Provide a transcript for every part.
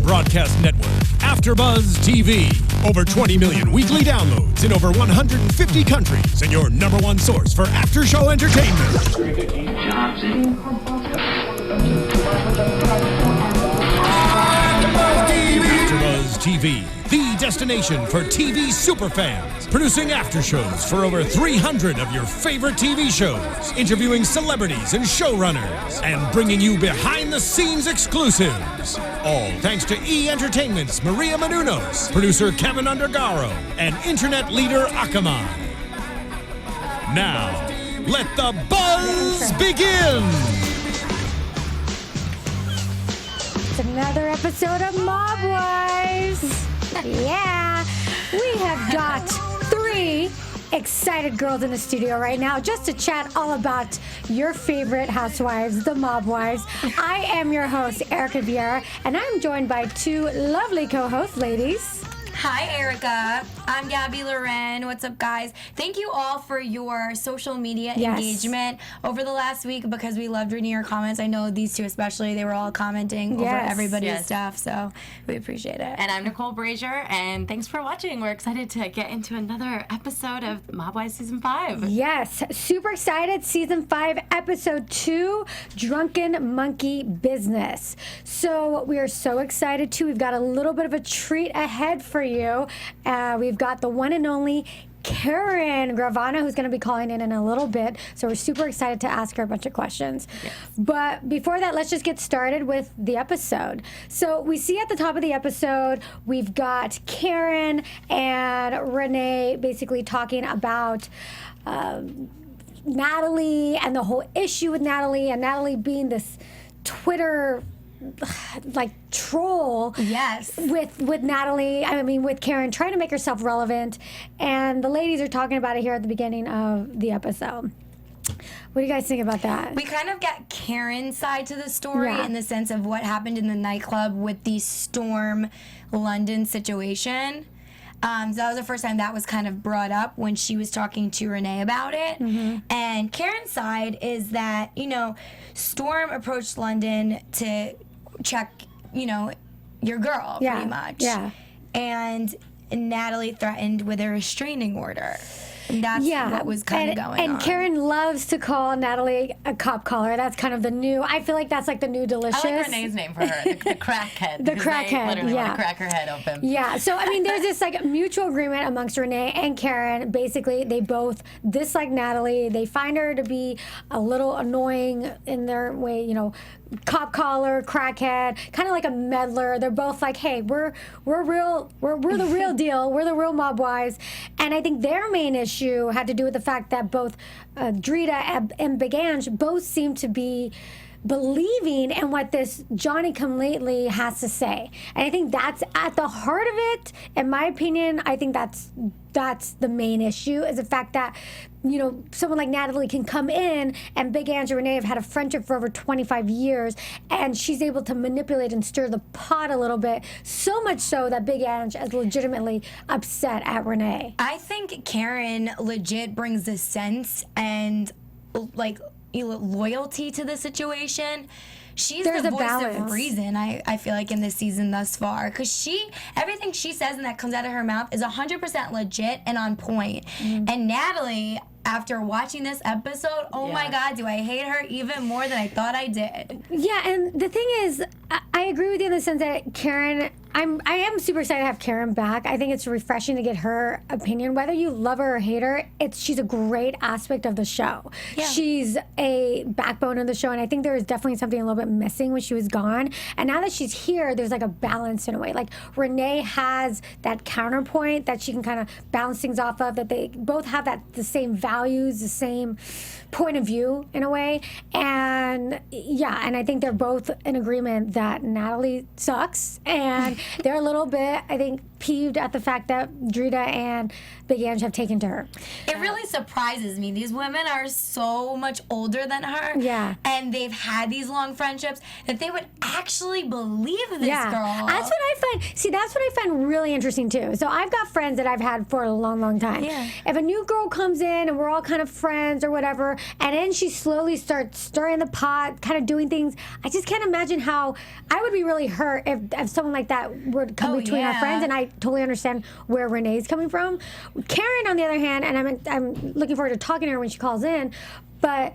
broadcast network, AFTERBUZZ TV. Over 20 million weekly downloads in over 150 countries, and your number one source for after-show entertainment. AFTERBUZZ TV, the destination for TV superfans. Producing aftershows for over 300 of your favorite TV shows. Interviewing celebrities and showrunners. And bringing you behind-the-scenes exclusives. All thanks to E! Entertainment's Maria Menounos, producer Kevin Undergaro, and internet leader Akamai. Now, let the buzz begin! It's another episode of Mob Wives. Yeah, we have got 3 excited girls in the studio right now just to chat all about your favorite housewives, the Mob Wives. I am your host, Erika Vieira, and I'm joined by 2 lovely co-hosts, ladies. Hi, Erika. I'm Gabrielle Loren. What's up, guys? Thank you all for your social media engagement over the last week because we loved reading your comments. I know these 2 especially, they were all commenting over everybody's stuff, so we appreciate it. And I'm Nicole Brazier, and thanks for watching. We're excited to get into another episode of Mob Wives Season 5. Yes, super excited. Season 5, Episode 2, Drunken Monkey Business. So we are so excited, too. We've got a little bit of a treat ahead for you. We've got the one and only Karen Gravano, who's going to be calling in a little bit. So we're super excited to ask her a bunch of questions. Yes. But before that, let's just get started with the episode. So we see at the top of the episode, we've got Karen and Renee basically talking about Natalie and the whole issue with Natalie, and Natalie being this Twitter troll with Natalie, with Karen, trying to make herself relevant, and the ladies are talking about it here at the beginning of the episode. What do you guys think about that? We kind of get Karen's side to the story in the sense of what happened in the nightclub with the Storm London situation. So that was the first time that was kind of brought up when she was talking to Renee about it. Mm-hmm. And Karen's side is that, Storm approached London to check, your girl, pretty much. Yeah. And Natalie threatened with a restraining order. That's what was kind of going on. And Karen loves to call Natalie a cop caller. That's kind of the new, I feel like that's like the new delicious. I like Renee's name for her, the crackhead. The crackhead, literally want to crack her head open. Yeah, so there's this mutual agreement amongst Renee and Karen. Basically, they both dislike Natalie. They find her to be a little annoying in their way, cop caller, crackhead, kind of like a meddler. They're both like, hey, we're real, we're the real deal. We're the real Mob Wives. And I think their main issue had to do with the fact that both Drita and Big Ange both seem to be believing in what this Johnny Come Lately has to say. And I think that's at the heart of it. In my opinion, I think that's the main issue, is the fact that, someone like Natalie can come in, and Big Ange and Renee have had a friendship for over 25 years, and she's able to manipulate and stir the pot a little bit, so much so that Big Ange is legitimately upset at Renee. I think Karen legit brings the sense and, loyalty to the situation. She's the voice of reason, I feel like, in this season thus far. Because everything she says and that comes out of her mouth is 100% legit and on point. Mm-hmm. And Natalie, after watching this episode, my God, do I hate her even more than I thought I did. Yeah, and the thing is, I agree with you in the sense that Karen, I am super excited to have Karen back. I think it's refreshing to get her opinion. Whether you love her or hate her, she's a great aspect of the show. Yeah. She's a backbone of the show, and I think there was definitely something a little bit missing when she was gone. And now that she's here, there's a balance in a way. Like, Renee has that counterpoint that she can kind of bounce things off of, that they both have the same values, the same point of view in a way. And and I think they're both in agreement that Natalie sucks, and they're a little bit, I think, peeved at the fact that Drita and Big Ange have taken to her. It really surprises me. These women are so much older than her. Yeah. And they've had these long friendships that they would actually believe this girl. That's what I find. See, that's what I find really interesting, too. So I've got friends that I've had for a long, long time. Yeah. If a new girl comes in and we're all kind of friends or whatever, and then she slowly starts stirring the pot, kind of doing things, I just can't imagine how I would be really hurt if someone like that would come between our friends, and I totally understand where Renee's coming from. Karen, on the other hand, and I'm looking forward to talking to her when she calls in, but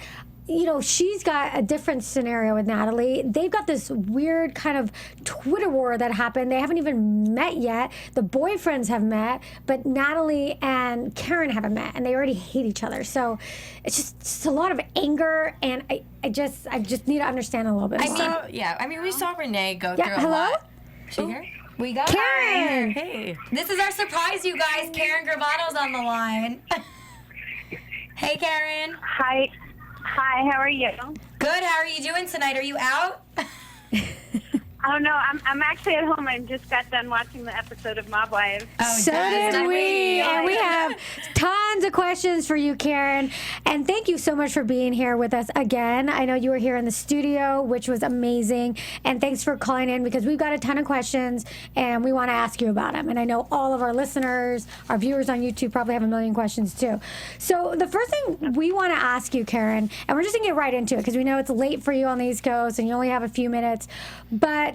you know, she's got a different scenario with Natalie. They've got this weird kind of Twitter war that happened. They haven't even met yet. The boyfriends have met, but Natalie and Karen haven't met, and they already hate each other. So it's a lot of anger, and I just need to understand a little bit more. I mean, we saw Renee go through a hello? lot. She here? We got Karen. her. Hey. This is our surprise, you guys. Karen Gravano's on the line. Hey, Karen. Hi, how are you? Good. How are you doing tonight? Are you out? Oh no, I'm actually at home. I just got done watching the episode of Mob Wives. So did we. And we have tons of questions for you, Karen. And thank you so much for being here with us again. I know you were here in the studio, which was amazing. And thanks for calling in, because we've got a ton of questions and we want to ask you about them. And I know all of our listeners, our viewers on YouTube probably have a million questions too. So the first thing we want to ask you, Karen, and we're just going to get right into it because we know it's late for you on the East Coast and you only have a few minutes, but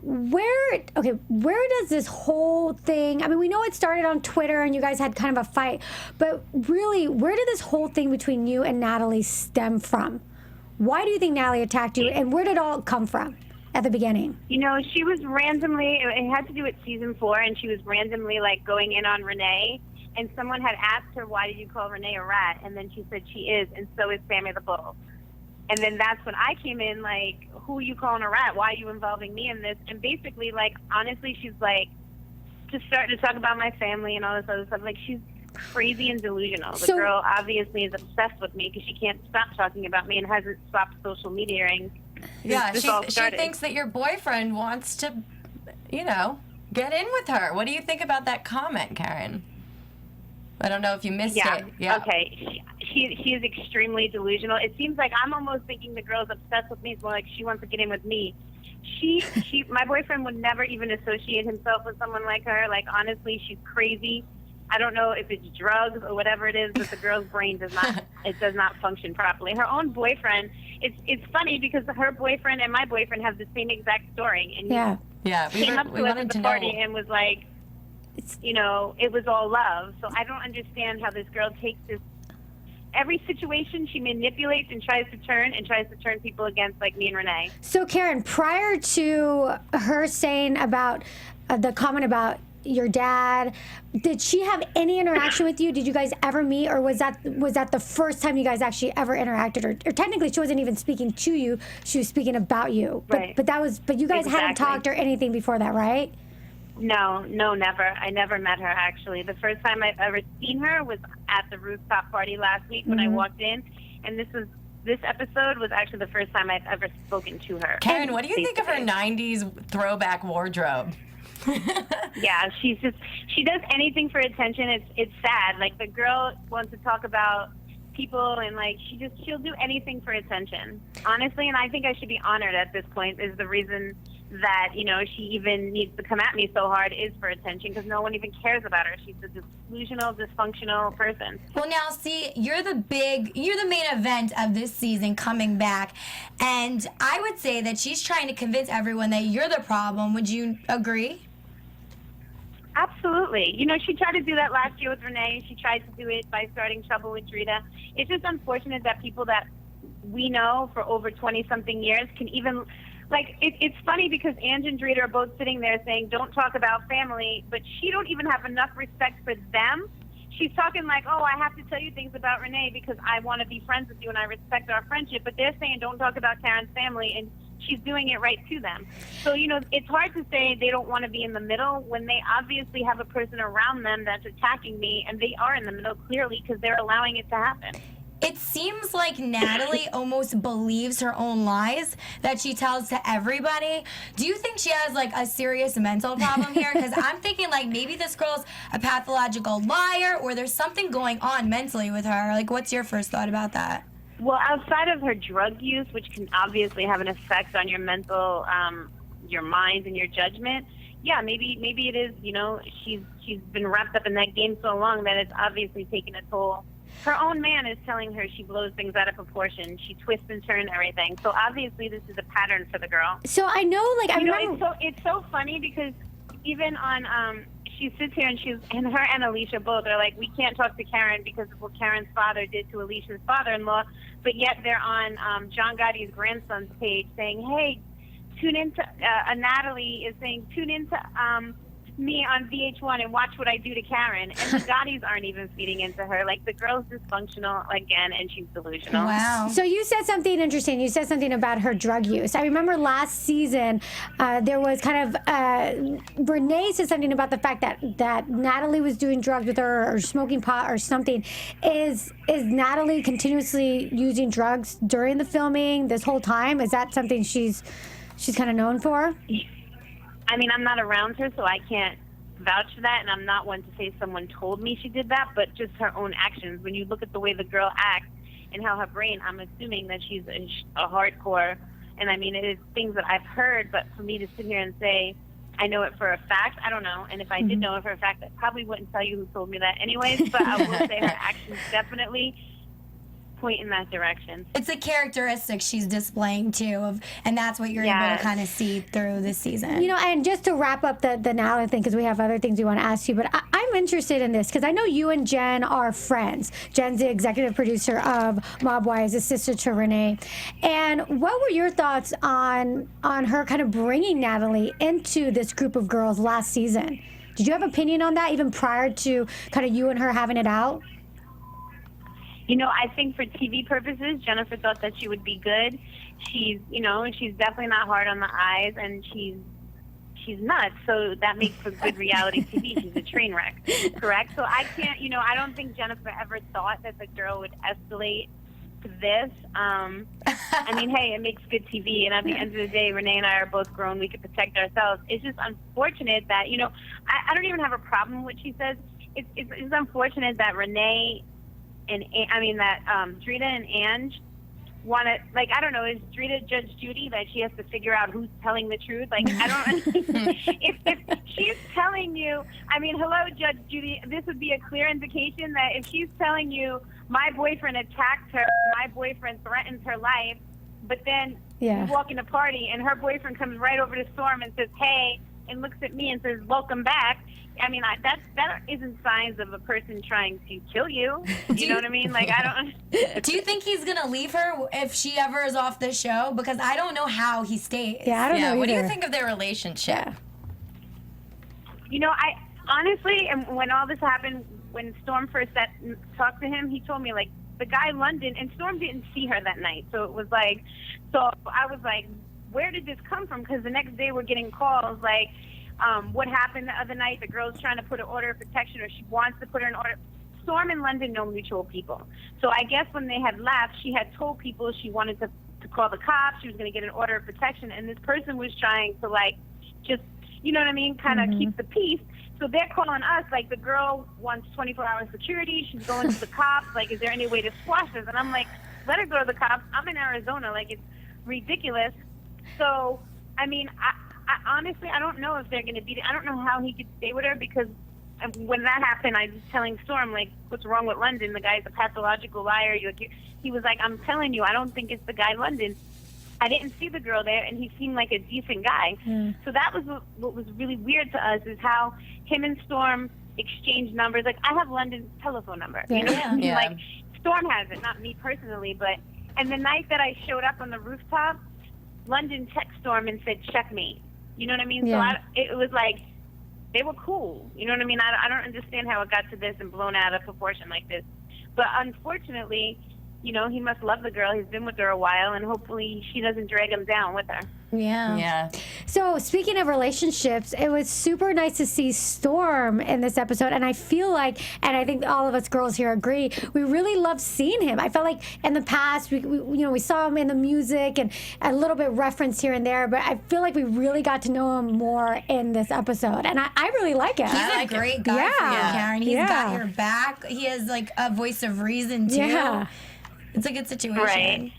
where does this whole thing, I mean, we know it started on Twitter and you guys had kind of a fight, but really, where did this whole thing between you and Natalie stem from? Why do you think Natalie attacked you, and where did it all come from at the beginning? You know, she was randomly, it had to do with season 4, and she was randomly like going in on Renee, and someone had asked her, why did you call Renee a rat? And then she said she is, and so is Sammy the Bull. And then that's when I came in, like, who are you calling a rat? Why are you involving me in this? And basically, like, honestly, she's like, just starting to talk about my family and all this other stuff. Like, she's crazy and delusional. The girl obviously is obsessed with me because she can't stop talking about me and hasn't stopped social mediaing. Yeah, she thinks that your boyfriend wants to, you know, get in with her. What do you think about that comment, Karen? I don't know if you missed it. Yeah. Okay. She is extremely delusional. It seems like I'm almost thinking the girl's obsessed with me. It's more like she wants to get in with me. My boyfriend would never even associate himself with someone like her. Like, honestly, she's crazy. I don't know if it's drugs or whatever it is, but the girl's brain does not function properly. Her own boyfriend, it's funny because her boyfriend and my boyfriend have the same exact story. And he came up to us at the party and was like, you know, it was all love. So I don't understand how this girl takes this. Every situation she manipulates and tries to turn people against, like me and Renee. So Karen, prior to her saying about the comment about your dad, did she have any interaction with you? Did you guys ever meet, or was that the first time you guys actually ever interacted? Or technically, she wasn't even speaking to you; she was speaking about you. Right. But you guys hadn't talked or anything before that, right? No, never. I never met her, actually. The first time I've ever seen her was at the rooftop party last week when I walked in, and this episode was actually the first time I've ever spoken to her. Karen, what do you think of her 90s throwback wardrobe? Yeah, she does anything for attention. It's sad. Like, the girl wants to talk about people, and like she'll do anything for attention, honestly. And I think I should be honored at this point. Is the reason that, you know, she even needs to come at me so hard is for attention, because no one even cares about her. She's a delusional, dysfunctional person. Well, now, see, you're the main event of this season coming back, and I would say that she's trying to convince everyone that you're the problem. Would you agree? Absolutely. You know, she tried to do that last year with Renee. She tried to do it by starting trouble with Drita. It's just unfortunate that people that we know for over 20-something years can even... Like, it's funny because Ange and Drita are both sitting there saying, don't talk about family, but she don't even have enough respect for them. She's talking like, oh, I have to tell you things about Renee because I want to be friends with you and I respect our friendship, but they're saying don't talk about Karen's family, and she's doing it right to them. So, you know, it's hard to say they don't want to be in the middle when they obviously have a person around them that's attacking me, and they are in the middle clearly because they're allowing it to happen. It seems like Natalie almost believes her own lies that she tells to everybody. Do you think she has, like, a serious mental problem here? Because I'm thinking, like, maybe this girl's a pathological liar, or there's something going on mentally with her. Like, what's your first thought about that? Well, outside of her drug use, which can obviously have an effect on your mental, your mind and your judgment, yeah, maybe it is, you know, she's been wrapped up in that game so long that it's obviously taken a toll Her own man is telling her she blows things out of proportion. She twists and turns everything. So obviously this is a pattern for the girl. So I know, like, I remember... It's so funny because even on, she sits here and her and Alicia both are like, we can't talk to Karen because of what Karen's father did to Alicia's father-in-law, but yet they're on John Gotti's grandson's page saying, hey, tune into, Natalie is saying, tune into me on VH1 and watch what I do to Karen. And the Gottis aren't even feeding into her. Like, the girl's dysfunctional again, and she's delusional. Wow. So you said something interesting. You said something about her drug use. I remember last season, there was kind of, Renee said something about the fact that Natalie was doing drugs with her or smoking pot or something. Is Natalie continuously using drugs during the filming this whole time? Is that something she's kind of known for? I mean, I'm not around her, so I can't vouch for that, and I'm not one to say someone told me she did that, but just her own actions. When you look at the way the girl acts and how her brain, I'm assuming that she's a hardcore, and I mean, it is things that I've heard, but for me to sit here and say, I know it for a fact, I don't know, and if I did know it for a fact, I probably wouldn't tell you who told me that anyways, but I will say her actions definitely point in that direction. It's a characteristic she's displaying too, and that's what you're able to kind of see through this season. You know, and just to wrap up the Natalie thing, because we have other things we want to ask you, but I'm interested in this because I know you and Jen are friends. Jen's the executive producer of Mob Wives, a sister to Renee. And what were your thoughts on her kind of bringing Natalie into this group of girls last season? Did you have an opinion on that even prior to kind of you and her having it out? You know, I think for TV purposes, Jennifer thought that she would be good. She's, you know, she's definitely not hard on the eyes, and she's nuts. So that makes for good reality TV. She's a train wreck, correct? So I can't, you know, I don't think Jennifer ever thought that the girl would escalate to this. I mean, hey, it makes good TV, and at the end of the day, Renee and I are both grown. We can protect ourselves. It's just unfortunate that, you know, I don't even have a problem with what she says. It's unfortunate that Renee and Drita and Ange want to, like, I don't know, is Drita Judge Judy that she has to figure out who's telling the truth? Like, I don't, if she's telling you, I mean, hello, Judge Judy, this would be a clear indication that if she's telling you, my boyfriend attacked her, my boyfriend threatens her life, but then you walk in a party and her boyfriend comes right over to Storm and says, hey, and looks at me and says, welcome back. I mean, that isn't signs of a person trying to kill you. You know what I mean? Like, I don't. Do you think he's gonna leave her if she ever is off the show? Because I don't know how he stays. Yeah, I don't know either. What do you think of their relationship? You know, I honestly, and when all this happened, when Storm first talked to him, he told me, like, the guy London, and Storm didn't see her that night, so it was like, so I was like, where did this come from? Because the next day we're getting calls like, what happened the other night? The girl's trying to put an order of protection, or she wants to put her in order. Storm and London know mutual people. So I guess when they had left, she had told people she wanted to call the cops. She was going to get an order of protection. And this person was trying to, like, just, you know what I mean, kind of keep the peace. So they're calling us, like, the girl wants 24-hour security. She's going to the cops. Like, is there any way to squash this? And I'm like, let her go to the cops. I'm in Arizona. Like, it's ridiculous. So, I mean, I honestly, I don't know if they're going to beat it. I don't know how he could stay with her, because when that happened, I was telling Storm, like, what's wrong with London? The guy's a pathological liar. He was like, I'm telling you, I don't think it's the guy London. I didn't see the girl there, and he seemed like a decent guy. So that was what was really weird to us, is how him and Storm exchanged numbers. Like, I have London's telephone number. You know? Yeah. Like, Storm has it, not me personally. But and the night that I showed up on the rooftop, London texted Storm and said, checkmate. You know what I mean? Yeah. So it was like, they were cool. You know what I mean? I don't understand how it got to this and blown out of proportion like this. But unfortunately, you know, he must love the girl. He's been with her a while, and hopefully she doesn't drag him down with her. Yeah. So speaking of relationships, it was super nice to see Storm in this episode, and I feel like, and I think all of us girls here agree, we really loved seeing him. I felt like in the past, we saw him in the music and a little bit referenced here and there, but I feel like we really got to know him more in this episode, and I really like it. He's a great guy for you, Karen. He's got your back. He has, like, a voice of reason too. Yeah. It's a good situation. Right.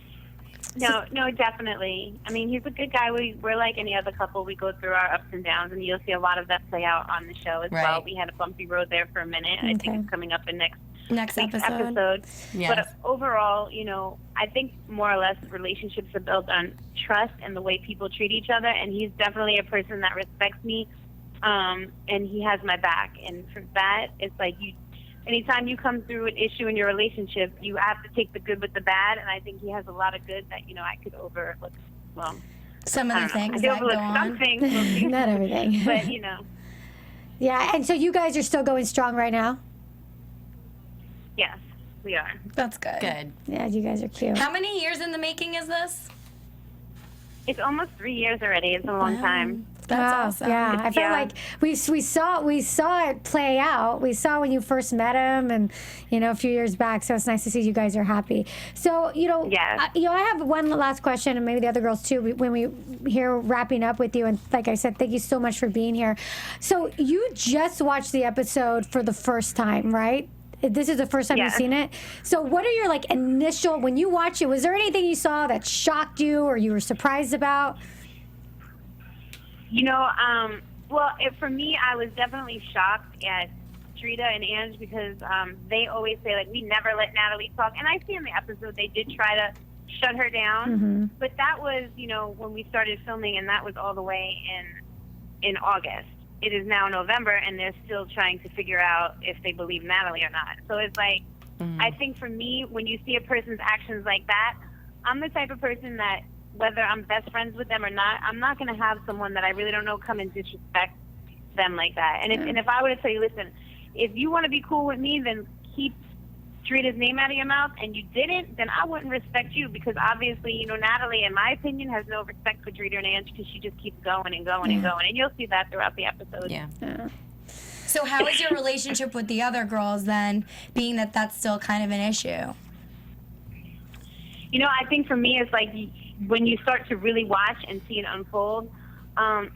No, definitely. I mean, he's a good guy. We're like any other couple. We go through our ups and downs, and you'll see a lot of that play out on the show as well. We had a bumpy road there for a minute. I think it's coming up in next next episode. Yes. But overall, you know, I think more or less relationships are built on trust and the way people treat each other. And he's definitely a person that respects me, and he has my back. And for that, it's like anytime you come through an issue in your relationship, you have to take the good with the bad. And I think he has a lot of good that, you know, I could overlook. Well, some of the things I that could go overlook some on. things, Not everything. but you know, Yeah, and so you guys are still going strong right now? yes, we are. That's good. Good. Yeah, you guys are cute. How many years in the making is this? It's almost 3 years already. It's a long time. That's awesome. Yeah, I felt Yeah. like we saw it play out. We saw when you first met him, and you know, a few years back. So it's nice to see you guys are happy. So you know, Yes. I have one last question, and maybe the other girls too. When we here wrapping up with you, and like I said, thank you so much for being here. So you just watched the episode for the first time, right? This is the first time you've Yes. seen it. So what are your like initial when you watch it? Was there anything you saw that shocked you or you were surprised about? You know, for me, I was definitely shocked at Drita and Ange because they always say, like, we never let Natalie talk. And I see in the episode they did try to shut her down. Mm-hmm. But that was, you know, when we started filming, and that was all the way in August. It is now November, and they're still trying to figure out if they believe Natalie or not. So it's like, I think for me, when you see a person's actions like that, I'm the type of person that, whether I'm best friends with them or not, I'm not going to have someone that I really don't know come and disrespect them like that. And if I were to tell you, listen, if you want to be cool with me, then keep Drita's name out of your mouth, and you didn't, then I wouldn't respect you, because obviously, you know, Natalie, in my opinion, has no respect for Drita and Ange because she just keeps going and going and going. And you'll see that throughout the episode. Yeah. So how is your relationship with the other girls then, being that that's still kind of an issue? You know, I think for me, it's like when you start to really watch and see it unfold,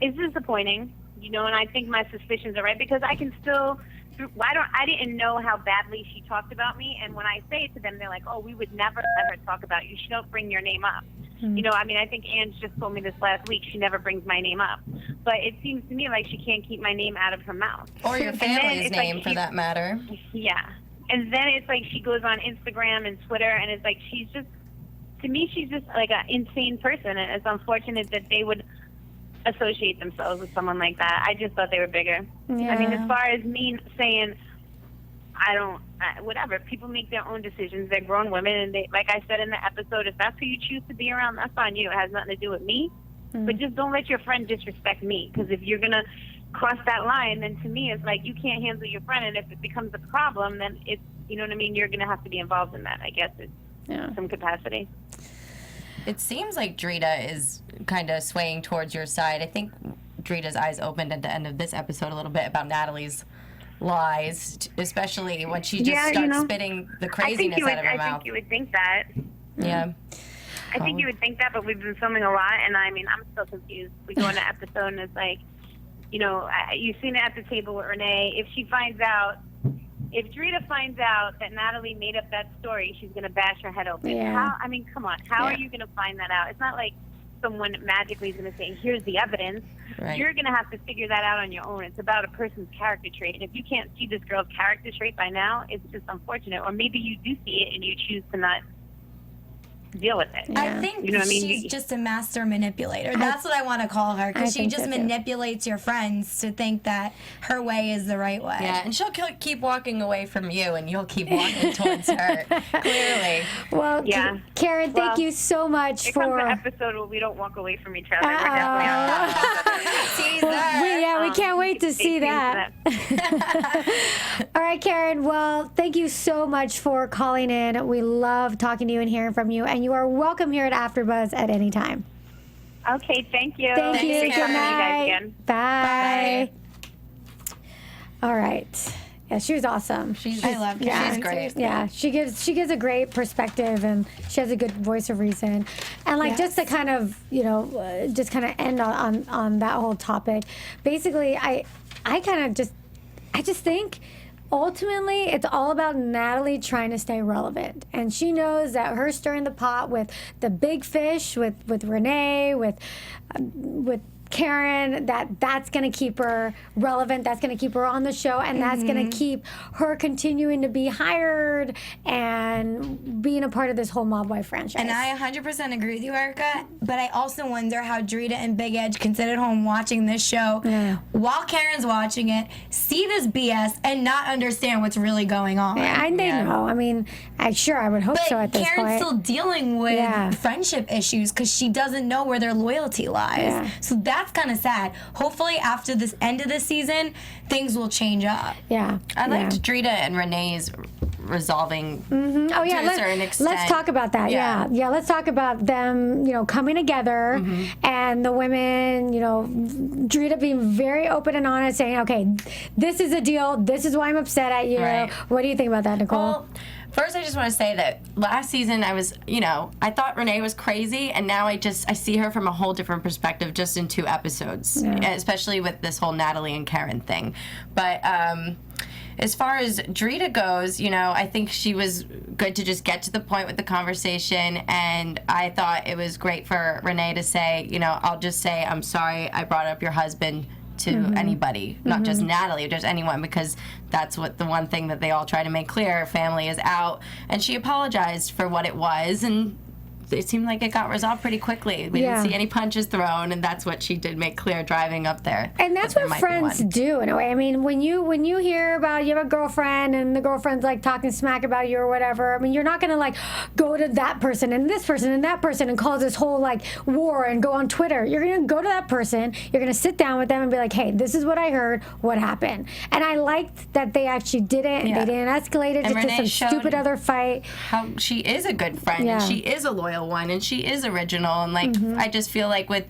it's disappointing, you know, and I think my suspicions are right, because I can still, I didn't know how badly she talked about me, and when I say it to them, they're like, oh, we would never let her talk about you. She don't bring your name up. You know, I mean, I think Ange just told me this last week. She never brings my name up. But it seems to me like she can't keep my name out of her mouth. Or your And then family's it's like name, for that matter. Yeah. And then it's like she goes on Instagram and Twitter, and it's like she's just, to me, she's just like an insane person, and it's unfortunate that they would associate themselves with someone like that. I just thought they were bigger. Yeah. I mean, as far as me saying, whatever, people make their own decisions. They're grown women, and they, like I said in the episode, if that's who you choose to be around, that's on you. It has nothing to do with me. But just don't let your friend disrespect me, because if you're going to cross that line, then to me, it's like you can't handle your friend, and if it becomes a problem, then it's, you know what I mean, you're going to have to be involved in that, I guess, in some capacity. It seems like Drita is kind of swaying towards your side. I think Drita's eyes opened at the end of this episode a little bit about Natalie's lies, especially when she just starts spitting the craziness out of her mouth. I think you would think that. Yeah. I think you would think that, but we've been filming a lot, and I mean, I'm still confused. We go in an episode, and it's like, you know, you've seen it at the table with Renee. If Drita finds out that Natalie made up that story, she's going to bash her head open. Yeah. I mean, come on. How are you going to find that out? It's not like someone magically is going to say, here's the evidence. Right. You're going to have to figure that out on your own. It's about a person's character trait. And if you can't see this girl's character trait by now, it's just unfortunate. Or maybe you do see it and you choose to not deal with it. I think You know what I mean? she's just a master manipulator. That's what I want to call her, because I she think just so, too. manipulates your friends to think that her way is the right way. Yeah, and she'll keep walking away from you, and you'll keep walking towards her. Clearly. Well, Yeah. Karen, thank Well, you so much It comes for. an episode where we don't walk away from each other. We're definitely on top. Teaser. We can't wait to see Stay tuned that. for that. All right, Karen. Well, thank you so much for calling in. We love talking to you and hearing from you. And you are welcome here at AfterBuzz at any time. Okay, thank you. Thank you. Thanks for Good having me, guys, night. again. Bye. All right. Yeah, she was awesome. I love Karen. She's great. Yeah, she gives a great perspective, and she has a good voice of reason. And like just to kind of just kind of end on that whole topic. Basically, I just think ultimately it's all about Natalie trying to stay relevant, and she knows that her stirring the pot with the big fish, with Renee, with Karen, that's going to keep her relevant, that's going to keep her on the show, and that's going to keep her continuing to be hired and being a part of this whole Mob Wife franchise. And I 100% agree with you, Erika, but I also wonder how Drita and Big Edge can sit at home watching this show while Karen's watching it, see this BS, and not understand what's really going on. Yeah, and they know. I mean, I would hope so at this point. But Karen's still dealing with friendship issues because she doesn't know where their loyalty lies. Yeah. So that's kind of sad. Hopefully, after this end of the season, things will change up. Yeah. I liked Drita and Renee's resolving to a certain extent. Let's talk about that. Yeah. Let's talk about them, coming together and the women, Drita being very open and honest, saying, okay, this is a deal. This is why I'm upset at you. Right. What do you think about that, Nicole? Well, first, I just want to say that last season I was, I thought Renee was crazy, and now I see her from a whole different perspective just in 2 episodes, especially with this whole Natalie and Karen thing. But as far as Drita goes, I think she was good to just get to the point with the conversation, and I thought it was great for Renee to say, I'll just say, I'm sorry I brought up your husband to anybody, not just Natalie, just anyone, because that's what the one thing that they all try to make clear, family is out. And she apologized for what it was, and it seemed like it got resolved pretty quickly. We didn't see any punches thrown, and that's what she did make clear driving up there. And that's what friends do in a way. I mean, when you hear about you have a girlfriend and the girlfriend's like talking smack about you or whatever, I mean, you're not gonna like go to that person and this person and that person and cause this whole like war and go on Twitter. You're gonna go to that person, you're gonna sit down with them and be like, hey, this is what I heard, what happened. And I liked that they actually did it. They didn't escalate it into some stupid other fight. How she is a good friend and she is a loyal one, and she is original, and like I just feel like with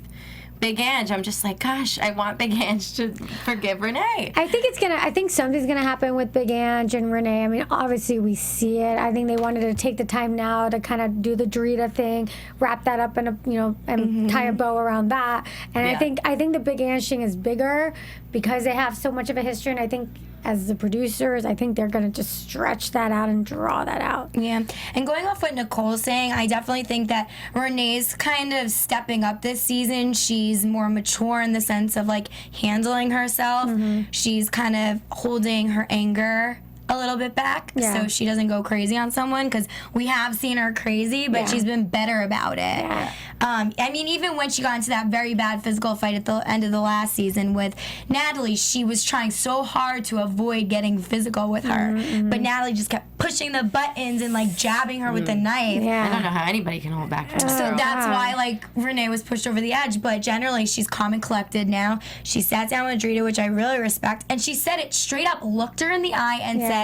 Big Ange, I'm just like, gosh, I want Big Ange to forgive Renee. I think something's gonna happen with Big Ange and Renee. I mean, obviously we see it. I think they wanted to take the time now to kind of do the Drita thing, wrap that up in a and tie a bow around that. And I think the Big Ange thing is bigger because they have so much of a history, and I think as the producers, I think they're going to just stretch that out and draw that out. Yeah. And going off what Nicole's saying, I definitely think that Renee's kind of stepping up this season. She's more mature in the sense of, like, handling herself. She's kind of holding her anger a little bit back so she doesn't go crazy on someone, because we have seen her crazy, but she's been better about it. Yeah. I mean, even when she got into that very bad physical fight at the end of the last season with Natalie, she was trying so hard to avoid getting physical with her, but Natalie just kept pushing the buttons and like jabbing her with the knife. I don't know how anybody can hold back from that. So that's why like Renee was pushed over the edge, but generally she's calm and collected now. She sat down with Drita, which I really respect, and she said it straight up, looked her in the eye and said,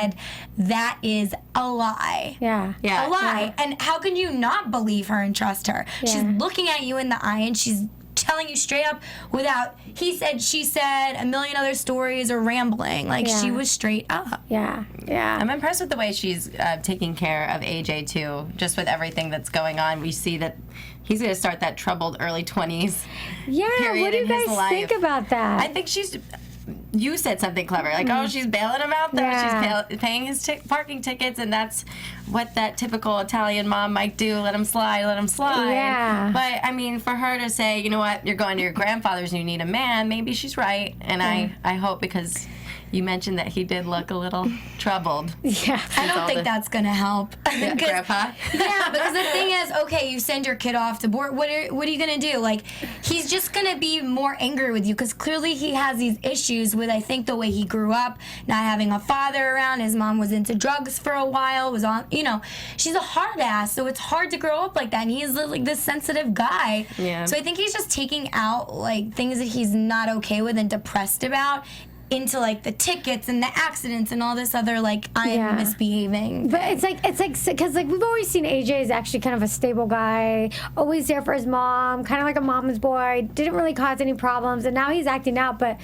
that is a lie. Yeah. A lie. And how can you not believe her and trust her? She's looking at you in the eye and she's telling you straight up without he said, she said, a million other stories or rambling. Like she was straight up. Yeah. I'm impressed with the way she's taking care of AJ too, just with everything that's going on. We see that he's going to start that troubled early 20s period what do you in his guys life. think about that? I think you said something clever, like, oh, she's bailing him out there. She's paying his parking tickets, and that's what that typical Italian mom might do. Let him slide. Yeah. But, I mean, for her to say, you know what, you're going to your grandfather's and you need a man, maybe she's right. And I hope, because you mentioned that he did look a little troubled. Yeah. I don't think that's going to help. Grandpa? Yeah, because the thing is, okay, you send your kid off to board. What are you going to do? Like, he's just going to be more angry with you, because clearly he has these issues with, I think, the way he grew up, not having a father around. His mom was into drugs for a while, was on, she's a hard ass, so it's hard to grow up like that. And he's like this sensitive guy. Yeah. So I think he's just taking out, like, things that he's not okay with and depressed about into like the tickets and the accidents and all this other like I'm misbehaving. But it's like because like we've always seen AJ is actually kind of a stable guy, always there for his mom, kind of like a mama's boy, didn't really cause any problems, and now he's acting out, but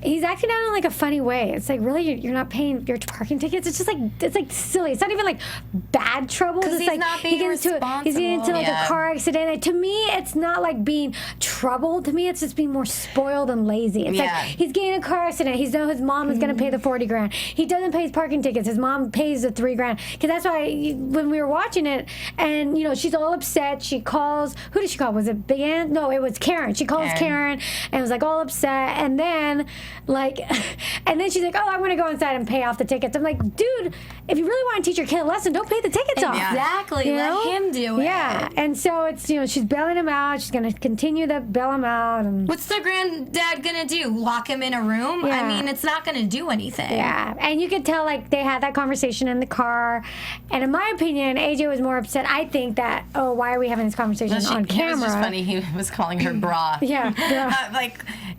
he's acting out in like a funny way. It's like, really, you're not paying your parking tickets? It's just like, it's like silly. It's not even like bad trouble. Because he's like not being responsible. He's getting into like a car accident. And to me, it's not like being trouble. To me, it's just being more spoiled and lazy. It's like he's getting a car accident. He's know his mom is going to pay the $40,000. He doesn't pay his parking tickets. His mom pays the $3,000. Because that's why when we were watching it, and she's all upset. She calls. Who did she call? Was it Big Aunt? No, it was Karen. She calls Karen and was like all upset. And then she's like, oh, I'm going to go inside and pay off the tickets. I'm like, dude, if you really want to teach your kid a lesson, don't pay the tickets off. Exactly. Let him do it. Yeah. And so it's, she's bailing him out. She's going to continue to bail him out. And what's the granddad going to do? Lock him in a room? Yeah. I mean, it's not going to do anything. Yeah. And you could tell, like, they had that conversation in the car. And in my opinion, AJ was more upset. I think that, oh, why are we having this conversation on camera? It was just funny. He was calling her bra. Yeah.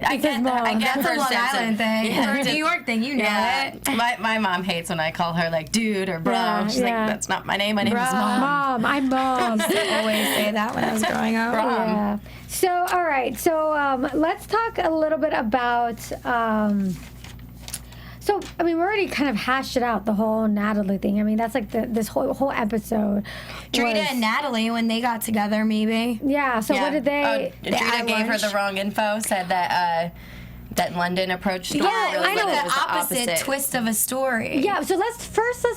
I get that's her a Long Island thing. Yeah. Or a New York thing. You know it. My mom hates when I call her, like, dude or bro. She's like, that's not my name. My name is Mom. Mom. I'm Mom. I always say that when I was growing up. Yeah. So, all right. So, let's talk a little bit about. So, I mean, we already kind of hashed it out, the whole Natalie thing. I mean, that's like this whole episode. Drita and Natalie, when they got together, maybe. Yeah. So, what did they? Drita gave her the wrong info. Said that London approached her. Yeah, really I know. it was The opposite twist of a story. Yeah, so let's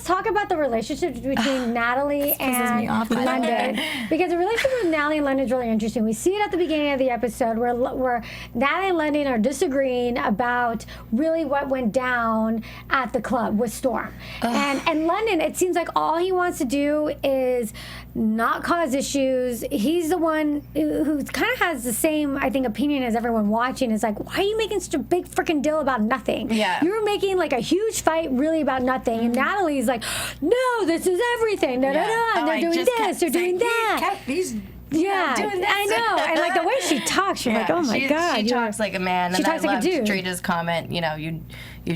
talk about the relationship between Natalie and London. Because the relationship with Natalie and London is really interesting. We see it at the beginning of the episode where Natalie and London are disagreeing about really what went down at the club with Storm. And London, it seems like all he wants to do is not cause issues. He's the one who kind of has the same, I think, opinion as everyone watching. Is like, why are you making such a big freaking deal about nothing? Yeah. You're making like a huge fight really about nothing. And Natalie's like, no, this is everything. And they're doing this, they're doing that. Yeah, I know. And like the way she talks, you're like, oh my God. She talks like a man. She talks like a dude. Drita's comment, you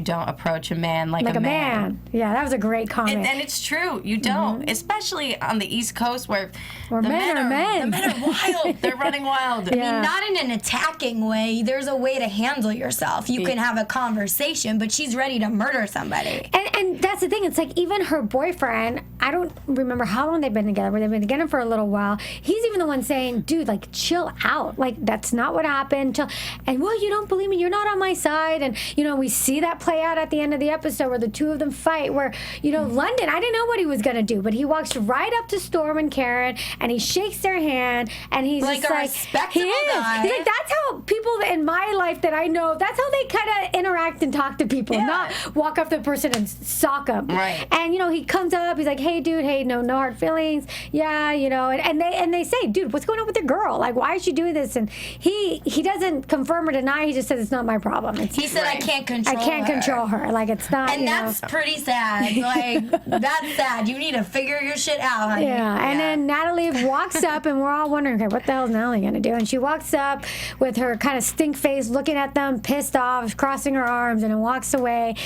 don't approach a man like a man. Yeah, that was a great comment. And it's true. You don't. Especially on the East Coast where the men are men. The men are wild. They're running wild. I mean, not in an attacking way. There's a way to handle yourself. You can have a conversation, but she's ready to murder somebody. And that's the thing. It's like even her boyfriend, I don't remember how long they've been together, but they've been together for a little while. He's even the one saying, dude, like, chill out. Like, that's not what happened. Chill. And, well, you don't believe me. You're not on my side. And, we see that play out at the end of the episode where the two of them fight where, London, I didn't know what he was going to do, but he walks right up to Storm and Karen and he shakes their hand and he's like just a like, respectable guy. He's like, that's how people in my life that I know, that's how they kind of interact and talk to people, not walk up to the person and sock them. Right. And, he comes up, he's like, hey, dude, hey, no hard feelings. Yeah, and they say, dude, what's going on with your girl? Like, why is she doing this? And he doesn't confirm or deny. He just says it's not my problem. He said, I can't control her. Like, it's not. And that's pretty sad. Like, that's sad. You need to figure your shit out, honey. Yeah. And then Natalie walks up, and we're all wondering, okay, what the hell is Natalie gonna do? And she walks up with her kind of stink face, looking at them, pissed off, crossing her arms, and then walks away.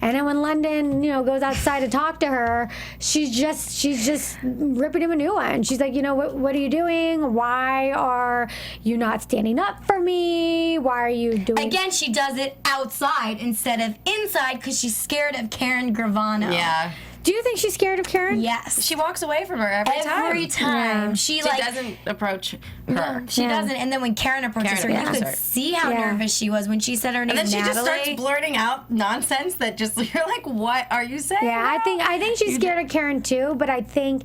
And then when London, goes outside to talk to her, she's just ripping him a new one. She's like, what are you doing? Why are you not standing up for me? Why are you doing... Again, she does it outside instead of inside because she's scared of Karen Gravano. Yeah. Do you think she's scared of Karen? Yes. She walks away from her every time. Yeah. She doesn't approach her. No, she doesn't. And then when Karen approaches her, you could see how nervous she was when she said her name, and then she Natalie. just starts blurting out nonsense that just, you're like, what are you saying? Yeah, I think she's scared of Karen too, but I think...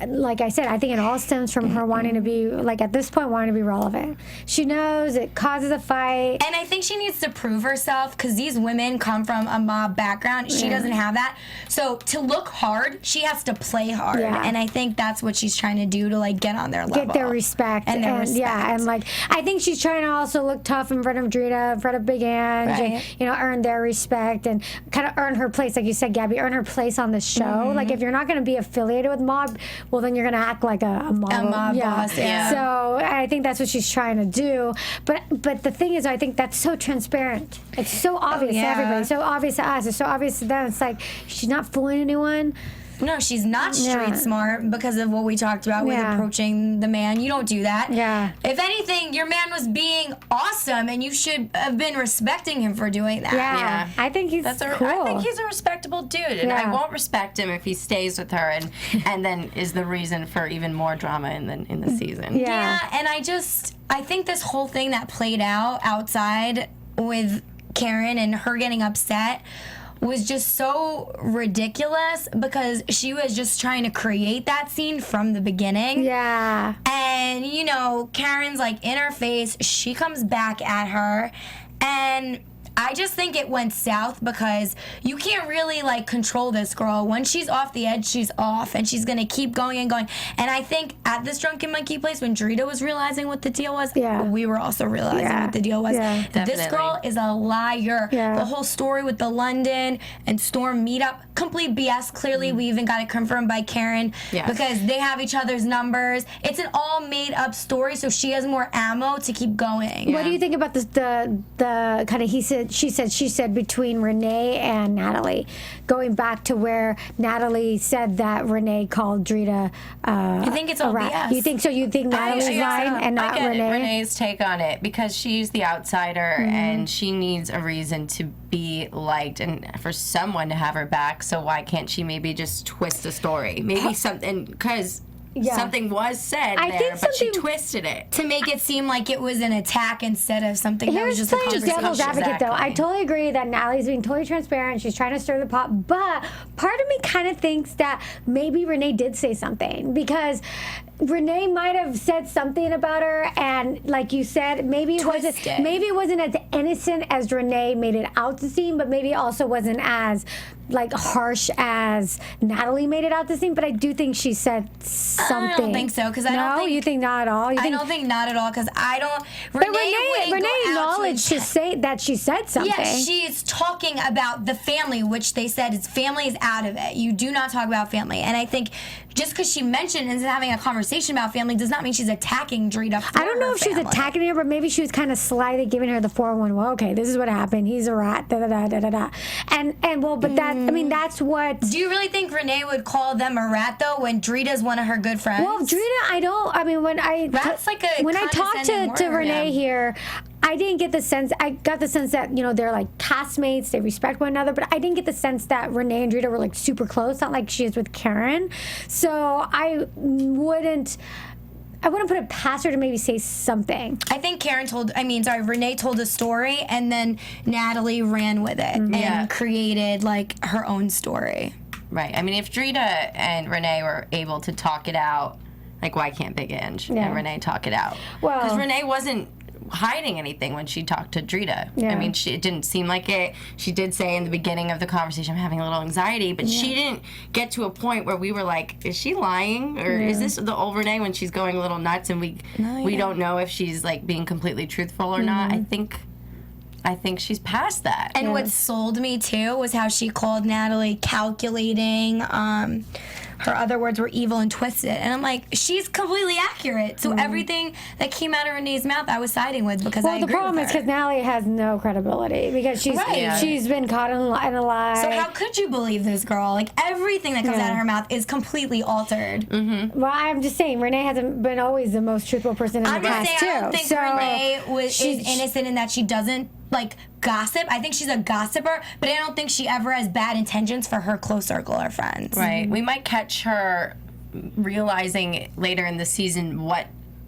Like I said, I think it all stems from her wanting to be, like at this point, wanting to be relevant. She knows it causes a fight. And I think she needs to prove herself because these women come from a mob background. She doesn't have that. So to look hard, she has to play hard. Yeah. And I think that's what she's trying to do to like get on their level. Get their respect. And their respect. Yeah, and like I think she's trying to also look tough in front of Drita, in front of Big Ange, and, earn their respect and kind of earn her place, like you said, Gabby, earn her place on this show. Mm-hmm. Like if you're not going to be affiliated with mob, well then you're going to act like a mob boss. Yeah. So I think that's what she's trying to do. But the thing is, I think that's so transparent. It's so obvious to everybody. So obvious to us. It's so obvious to them. It's like she's not fooling anyone. No, she's not street smart because of what we talked about with approaching the man. You don't do that. Yeah. If anything, your man was being awesome, and you should have been respecting him for doing that. Yeah. I think he's cool. I think he's a respectable dude, and I won't respect him if he stays with her and then is the reason for even more drama in the season. Yeah, and I think this whole thing that played out outside with Karen and her getting upset was just so ridiculous because she was just trying to create that scene from the beginning. Yeah. And, you know, Karen's like in her face. She comes back at her. And I just think it went south because you can't really like control this girl. When she's off the edge, she's off, and she's gonna keep going and going. And I think at this Drunken Monkey place, when Drita was realizing what the deal was, we were also realizing what the deal was. Yeah. This girl is a liar. Yeah. The whole story with the London and Storm meetup, complete BS. Clearly, we even got it confirmed by Karen because they have each other's numbers. It's an all made up story, so she has more ammo to keep going. What do you think about the kind of he said, she said between Renee and Natalie, going back to where Natalie said that Renee called Drita I think it's all BS. You think so? You think Natalie's lying and not Renee? Renee's take on it because she's the outsider and she needs a reason to be liked and for someone to have her back. So why can't she maybe just twist the story? Maybe something because. Something was said but she twisted it to make it seem like it was an attack instead of something that was just a conversation. Devil's advocate, though. I totally agree that Natalie's being totally transparent. She's trying to stir the pot, but part of me kind of thinks that maybe Renee did say something because Renee might have said something about her, and like you said, maybe it wasn't as innocent as Renee made it out to seem, but maybe it also wasn't as like harsh as Natalie made it out to seem. But I do think she said something. I don't think so because I don't think you think not at all. I don't think not at all because I don't. But Renee acknowledged to say that she said something. Yeah, she's talking about the family, which they said family is out of it. You do not talk about family, and I think just because she mentioned and is having a conversation about family does not mean she's attacking Drita. I don't know if she was attacking her, but maybe she was kind of slyly giving her the 411. Well, okay, this is what happened. He's a rat. Da da da da da da. And well, but that I mean that's what. Do you really think Renee would call them a rat though when Drita's one of her good friends? Well, Drita, I don't. I mean, when I talked to Renee here, I didn't get the sense. I got the sense that they're like castmates. They respect one another, but I didn't get the sense that Renee and Drita were like super close. Not like she is with Karen. So I wouldn't put it past her to maybe say something. I think Renee told a story and then Natalie ran with it and created like her own story. Right. I mean, if Drita and Renee were able to talk it out, like why can't Big Ange and Renee talk it out? Well, because Renee wasn't hiding anything when she talked to Drita. Yeah. I mean, it didn't seem like it. She did say in the beginning of the conversation, I'm having a little anxiety, but she didn't get to a point where we were like, is she lying? Or is this the old Renee when she's going a little nuts and we don't know if she's like being completely truthful or not? I think she's past that. And what sold me too was how she called Natalie calculating. Her other words were evil and twisted. And I'm like, she's completely accurate. So everything that came out of Renee's mouth, I was siding with because I agree with her. Well, the problem is because Natalie has no credibility because she's been caught in a lie. So how could you believe this girl? Like, everything that comes out of her mouth is completely altered. Mm-hmm. Well, I'm just saying, Renee hasn't been always the most truthful person in the past, too. I don't think Renee is innocent in that she doesn't like gossip. I think she's a gossiper, but I don't think she ever has bad intentions for her close circle of friends. Right. We might catch her realizing later in the season what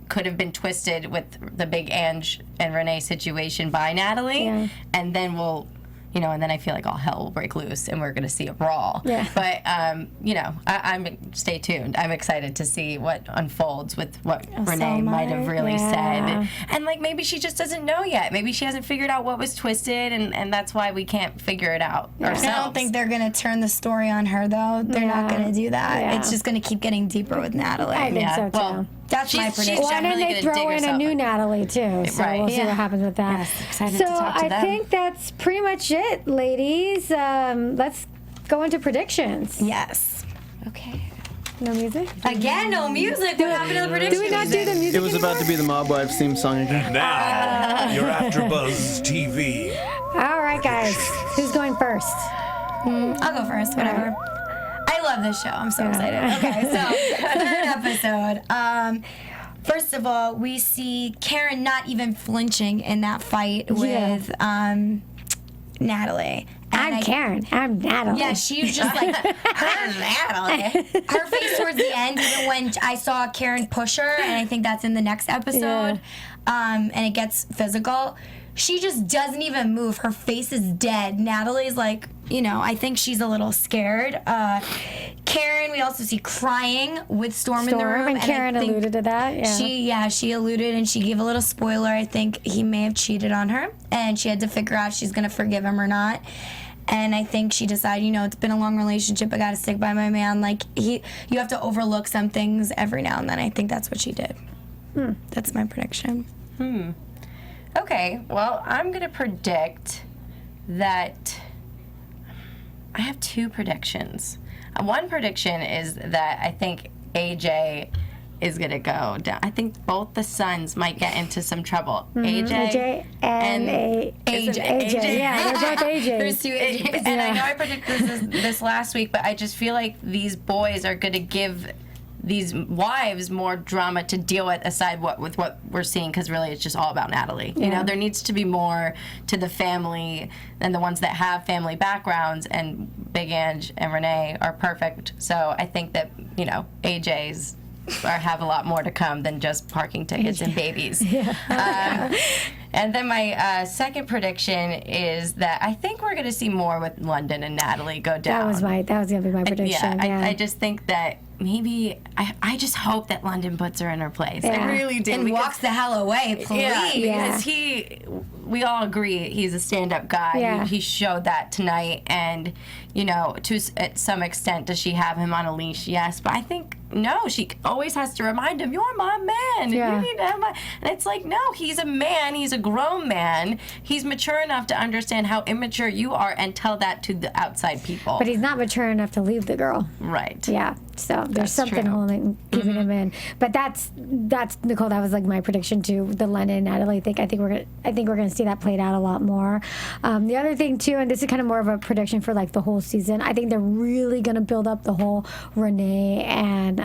could have been twisted with the Big Ange and Renee situation by Natalie, and then we'll. And then I feel like all hell will break loose and we're going to see a brawl. Yeah. But, I'm stay tuned. I'm excited to see what unfolds with what Renee might have really said. And, like, maybe she just doesn't know yet. Maybe she hasn't figured out what was twisted, and that's why we can't figure it out ourselves. I don't think they're going to turn the story on her, though. They're not going to do that. Yeah. It's just going to keep getting deeper with Natalie. I think so, too. Well, that's my prediction. Well, and then they throw in a new Natalie, too. So we'll see what happens with that. Yes, excited to talk to them. I think that's pretty much it, ladies. Let's go into predictions. Yes. Okay. No music? Again, no music. What happened to the predictions? Do we not do the music It was about to be the Mob Wives theme song again. Now, you're AFTERBUZZ TV. All right, guys. Who's going first? I'll go first. Whatever. I love this show. I'm so excited. Okay, so third episode. First of all, we see Karen not even flinching in that fight with Natalie. I'm Karen. I'm Natalie. Yeah, she was just like her face towards the end, even when I saw Karen push her, and I think that's in the next episode, and it gets physical. She just doesn't even move. Her face is dead. Natalie's like, I think she's a little scared. Karen, we also see crying with Storm in the room. And Karen alluded to that. Yeah. She alluded, and she gave a little spoiler. I think he may have cheated on her, and she had to figure out if she's going to forgive him or not. And I think she decided, it's been a long relationship. I got to stick by my man. Like, you have to overlook some things every now and then. I think that's what she did. That's my prediction. Okay, well, I'm going to predict that I have two predictions. One prediction is that I think AJ is going to go down. I think both the sons might get into some trouble. AJ and AJ. Yeah, they're both AJs. There's two AJs. And I know I predicted this last week, but I just feel like these boys are going to give these wives more drama to deal with aside with what we're seeing, because really it's just all about Natalie. There needs to be more to the family than the ones that have family backgrounds, and Big Ange and Renee are perfect. So I think that, AJ's have a lot more to come than just parking tickets and babies. And then my second prediction is that I think we're going to see more with London and Natalie go down. That was going to be my prediction. I just think that maybe I just hope that London puts her in her place. Yeah. I really do. And walks the hell away, please. Because we all agree he's a stand-up guy. Yeah. He showed that tonight, and to some extent, does she have him on a leash? Yes, but I think no. She always has to remind him, "You're my man. Yeah. You need to have my." And it's like, no, he's a man. He's a grown man. He's mature enough to understand how immature you are and tell that to the outside people. But he's not mature enough to leave the girl. Right. Yeah. So there's something true. keeping him in. But that's Nicole. That was like my prediction too. The London and Natalie thing. I think we're gonna see that played out a lot more. The other thing too, and this is kind of more of a prediction for like the whole season. I think they're really gonna build up the whole Renee and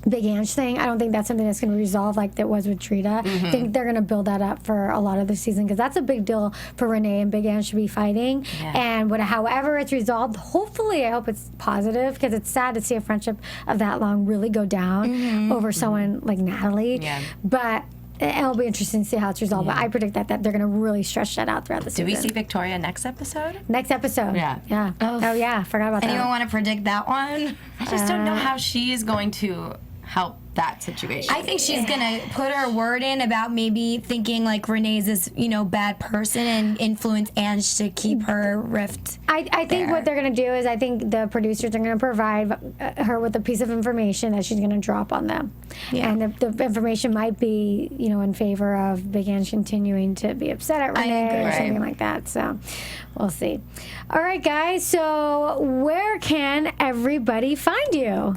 Big Ange thing. I don't think that's something that's going to resolve like that was with Drita. I think they're going to build that up for a lot of the season, because that's a big deal for Renee and Big Ange to be fighting. And however it's resolved, hopefully I hope it's positive, because it's sad to see a friendship of that long really go down over someone like Natalie. But it'll be interesting to see how it's resolved. But I predict that they're going to really stretch that out throughout the season. Do we see Victoria next episode? Next episode. Yeah. Oh yeah, forgot about that. Anyone want to predict that one? I just don't know how she is going to help that situation. I think she's gonna put her word in about maybe thinking like Renee's this bad person and influence Ange to keep her rift. I think what they're gonna do is I think the producers are gonna provide her with a piece of information that she's gonna drop on them, and the information might be in favor of Big Ange continuing to be upset at Renee or something like that. So we'll see. All right, guys. So where can everybody find you?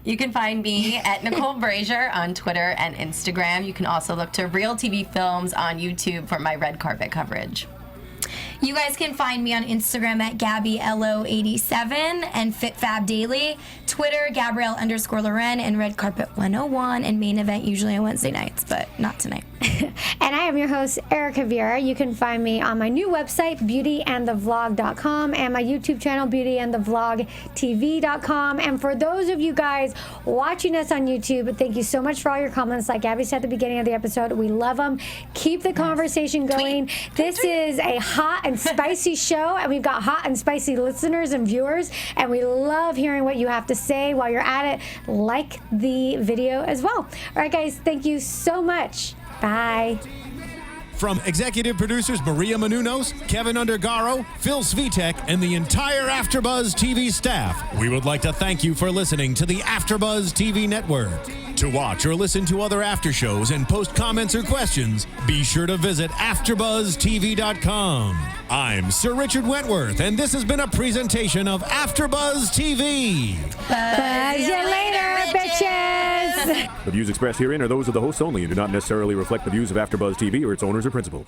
You can find me at Nicole Brazier on Twitter and Instagram. You can also look to Real TV Films on YouTube for my red carpet coverage. You guys can find me on Instagram at GabbyLO87 and FitFabDaily. Twitter, Gabrielle_Loren, and Red Carpet 101, and Main Event usually on Wednesday nights, but not tonight. And I am your host, Erika Vieira. You can find me on my new website, beautyandthevlog.com, and my YouTube channel, beautyandthevlogtv.com. And for those of you guys watching us on YouTube, thank you so much for all your comments. Like Gabby said at the beginning of the episode, we love them. Keep the conversation going. This is a hot and spicy show, and we've got hot and spicy listeners and viewers, and we love hearing what you have to say while you're at it. Like the video as well. All right, guys, thank you so much. Bye. From executive producers Maria Menounos, Kevin Undergaro, Phil Svitek, and the entire AfterBuzz TV staff, we would like to thank you for listening to the AfterBuzz TV network. To watch or listen to other after shows and post comments or questions, be sure to visit AfterBuzzTV.com. I'm Sir Richard Wentworth, and this has been a presentation of AfterBuzz TV. Buzz you later, bitches. The views expressed herein are those of the hosts only and do not necessarily reflect the views of AfterBuzz TV or its owners or principals.